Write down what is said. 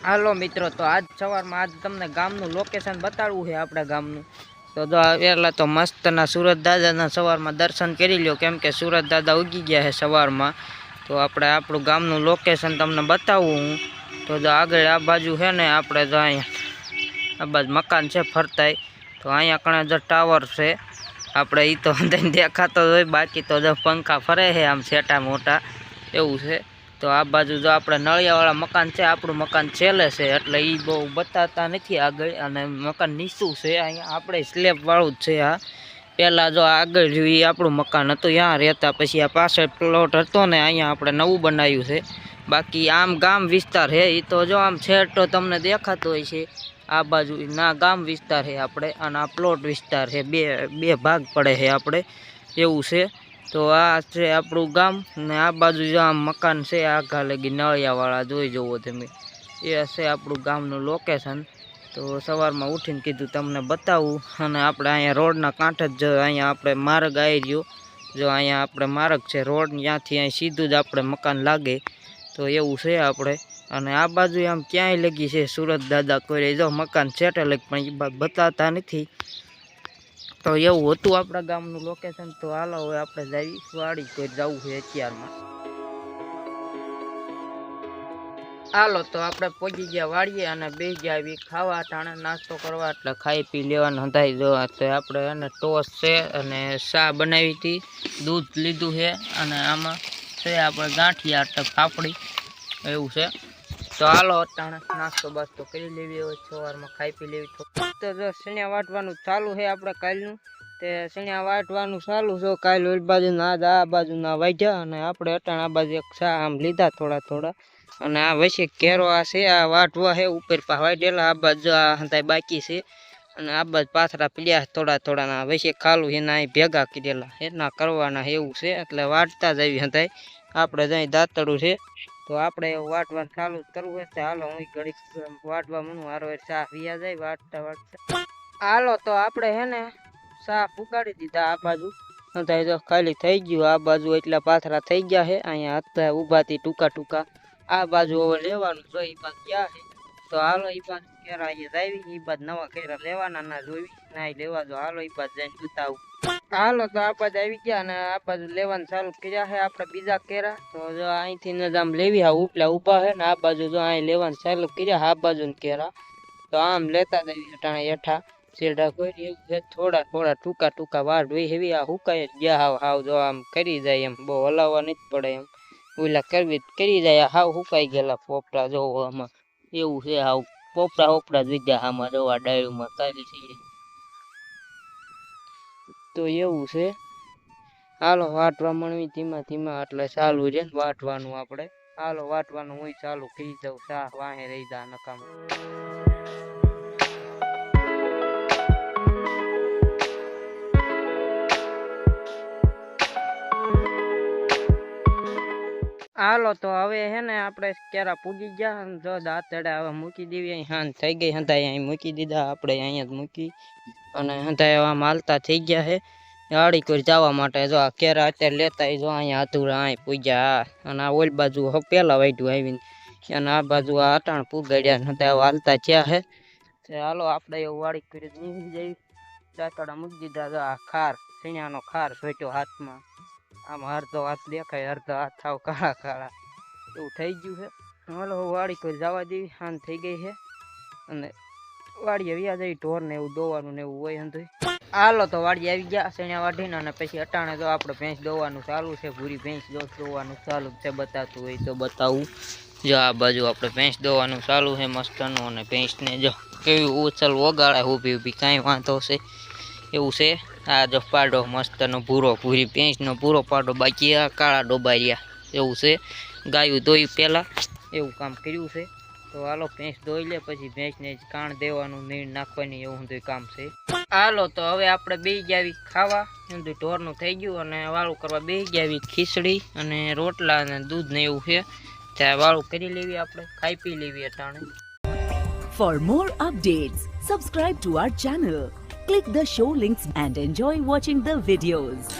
હાલો મિત્રો, તો આજ સવારમાં આજ તમને ગામનું લોકેશન બતાડવું છે. આપણા ગામનું તો પહેલાં તો મસ્તના સુરત દાદાના સવારમાં દર્શન કરી લ્યો, કેમ કે સુરત દાદા ઉગી ગયા છે સવારમાં. તો આપણે આપણું ગામનું લોકેશન તમને બતાવું હું. તો આગળ આ બાજુ છે ને, આપણે તો અહીંયા આ બાજુ મકાન છે ફરતાય. તો અહીંયા કણે જો ટાવર છે આપણે, એ તો દેખાતો હોય, બાકી તો જો પંખા ફરે છે આમ છેટા મોટા એવું છે. તો આ બાજુ જો આપણે નળિયાવાળા મકાન છે, આપણું મકાન છેલ્લે છે, એટલે એ બહુ બતાવતા નથી આગળ. અને મકાન નીચું છે, અહીંયા આપણે સ્લેબવાળું જ છે. આ પહેલાં જો આગળ જોયું એ આપણું મકાન હતું, ત્યાં રહેતા. પછી આ પાછળ પ્લોટ હતો ને, અહીંયા આપણે નવું બનાવ્યું છે. બાકી આમ ગામ વિસ્તાર છે, એ તો જો આમ છેટ તો તમને દેખાતો હોય છે. આ બાજુ ના ગામ વિસ્તાર છે આપણે, અને આ પ્લોટ વિસ્તાર છે. બે ભાગ પડે છે આપણે, એવું છે. તો આ છે આપણું ગામ ને આ બાજુ જો આમ મકાન છે આઘા લગી નળિયાવાળા, જોઈ જવો તમે. એ હશે આપણું ગામનું લોકેશન. તો સવારમાં ઉઠીને કીધું તમને બતાવું. અને આપણે અહીંયા રોડના કાંઠે જ અહીંયા આપણે માર્ગ આવી રહ્યો. જો અહીંયા આપણે માર્ગ છે રોડ, ત્યાંથી અહીં સીધું જ આપણે મકાન લાગે. તો એવું છે આપણે. અને આ બાજુ આમ ક્યાંય લગી છે સુરત દાદા કોઈ જો મકાન સેટે લગ, પણ એ બાદ બતાવતા નથી. તો એવું હતું આપણા ગામનું લોકેશન. તો હાલો હવે આપણે જઈ વાડી કોઈ જવું છે અત્યારમાં. હાલો તો આપણે પહોંચી ગયા વાડીએ અને બે ગયા આવી ખાવા ટાણે નાસ્તો કરવા, એટલે ખાઈ પી લેવાનું હંધાઈ જોવા. તો આપણે એને ટોસ છે અને ચા બનાવી હતી, દૂધ લીધું છે, અને આમાં છે આપણે ગાંઠિયા એટલે ફાફડી એવું છે. તો હાલો અટાણે નાસ્તો બાસ્તો કરી લેવી, હોય સવારમાં ખાઈ પી લેવી. તો જો સણિયા વાટવાનું ચાલુ છે આપણે કાલનું. તે સણિયા વાટવાનું ચાલુ છે કાલ. ઓલી બાજુ ના આ બાજુ ના વાઢ્યા, અને આપણે અટાણ આ બાજુ એક ચા આમ લીધા થોડા થોડા. અને આ વચ્ચે કેરો આ છે, આ વાટવા છે ઉપર પા વાઢેલા. આ બાજુ આ હંતાય બાકી છે, અને આ બાજુ પાથરા પીડ્યા થોડા થોડા. ના વચ્ચે ખાલું એના અહીં ભેગા કરેલા એના કરવાના એવું છે, એટલે વાટતા જ આવી હંતાય. આપણે જઈ દાંતડું છે, તો આપણે વાટવાનું ચાલુ કરવું હોય તો હાલો હું ઘડીક વાટવા મનું. હારો ચા પીયા જાય વાટતા વાટતા. હાલો તો આપણે હે ને ચા પુગાડી દીધા. આ બાજુ હંતાય તો ખાલી થઈ ગયું. આ બાજુ એટલા પાથરા થઈ ગયા છે, અહીંયા હતા ઊભાથી ટૂંકા ટૂંકા. આ બાજુ હવે લેવાનું જો એ બાજુ ક્યાં છે. તો હાલો એ બાજુ કેરા અહીંયા જાવી, એ બાજુ નવા કેરા લેવાના ના જોવી ના લેવા. જો હાલો એ બાજુ જઈને બતાવું. હાલો તો આ બાજુ આવી ગયા, અને આ બાજુ લેવાનું ચાલુ કર્યા છે આપણે બીજા કેરા. તો જો અહીંથી ને આમ લેવી હા ઉપલા ઊભા છે ને, આ બાજુ જો અહીં લેવાનું ચાલુ કર્યા આ બાજુ કેરા. તો આમ લેતા જઈએ અટાણે હેઠા શેરડા કોઈ એવું છે. થોડા થોડા ટૂંકા ટૂંકા વાડ હોય એવી. આ હુકાય જ ગયા હાવ હાવ જો આમ કરી જાય, એમ બહુ હલાવવા નથી પડે એમ. ઓલા કરવી કરી જાય હાવ હુકાઈ ગયેલા પોપડા જોવો આમાં એવું છે. હાવ પોપડા જ વિદ્યા આમાં જોવા ડાળીમાં કાઢી છે. તો એવું છે. હાલો વાટવા મળવી ધીમા ધીમા, એટલે ચાલુ છે ને વાટવાનું આપણે. હાલો વાટવાનું હું ચાલુ કરી દઉં. ચા વાહે રહી જા નકામ. હાલો તો હવે હે ને આપણે કેરા પૂગી ગયા. જો દાંતડા હવે મૂકી દેવી. અહીં હાન થઈ ગઈ હંધાય અહીં મૂકી દીધા આપણે, અહીંયા જ મૂકી. અને હંધાય આમ હાલતા થઈ ગયા છે આડી કોઈ જવા માટે. જો આ કેરા અત્યારે લેતા જો અહીંયા અધૂરા અહીં પૂગ્યા. અને આ ઓલી બાજુ પેલા વાઢ્યું આવીને, અને આ બાજુ આ અટાણ પૂગાડ્યા હંધાય હાલતા થયા છે. હાલો આપણે એવું વાડી કરી નીકળી જઈ. દાંતડા મૂકી દીધા. જો આ ખાર સીણાનો ખાર સોટ્યો હાથમાં. આમ અડધો હાથ દેખાય, અડધો હાથ થાવ કાળા કાળા એવું થઈ ગયું છે. હાલો વાડી કોઈ જવા દેવી, હાન થઈ ગઈ છે. અને વાડીએ વ્યા જઈ ઢોર ને એવું દોવાનું ને એવું હોય હંધું. હાલો તો વાડી આવી ગયા સણિયા વાઢીને, અને પછી અટાણે તો આપણે ભેંસ દોવાનું ચાલુ છે. ભૂરી ભેંસ દોવાનું ચાલુ છે, બતાતું હોય તો બતાવું. જો આ બાજુ આપણે ભેંસ દોવાનું ચાલુ છે મસ્તનું. અને ભેંસને જો કેવી ઉછલ વગાડે ઊભી ઊભી, કાંઈ વાંધો છે એવું છે. આ જો પાડો મસ્તનો ભૂરો, ભૂરી ભેંસનો ભૂરો પાડો, બાકી આ કાળા ડોબારિયા એવું છે. ગાયું દોઈ પહેલાં એવું કામ કર્યું છે. તો હાલો ભેંસ દોઈ લે, પછી ભેંસને કાણ દેવાનું, નીણ નાખવાની એવું બધું કામ છે. હાલો તો હવે આપણે બેસી ગયા ખાવા. બધું ઢોરનું થઈ ગયું, અને વાળું કરવા બેસી ગયા ખીચડી અને રોટલા અને દૂધ ને એવું છે. ત્યાં વાળું કરી લેવી, આપણે ખાઈ પી લેવી અટાણે. For more updates, subscribe to our channel, click the show links and enjoy watching the videos.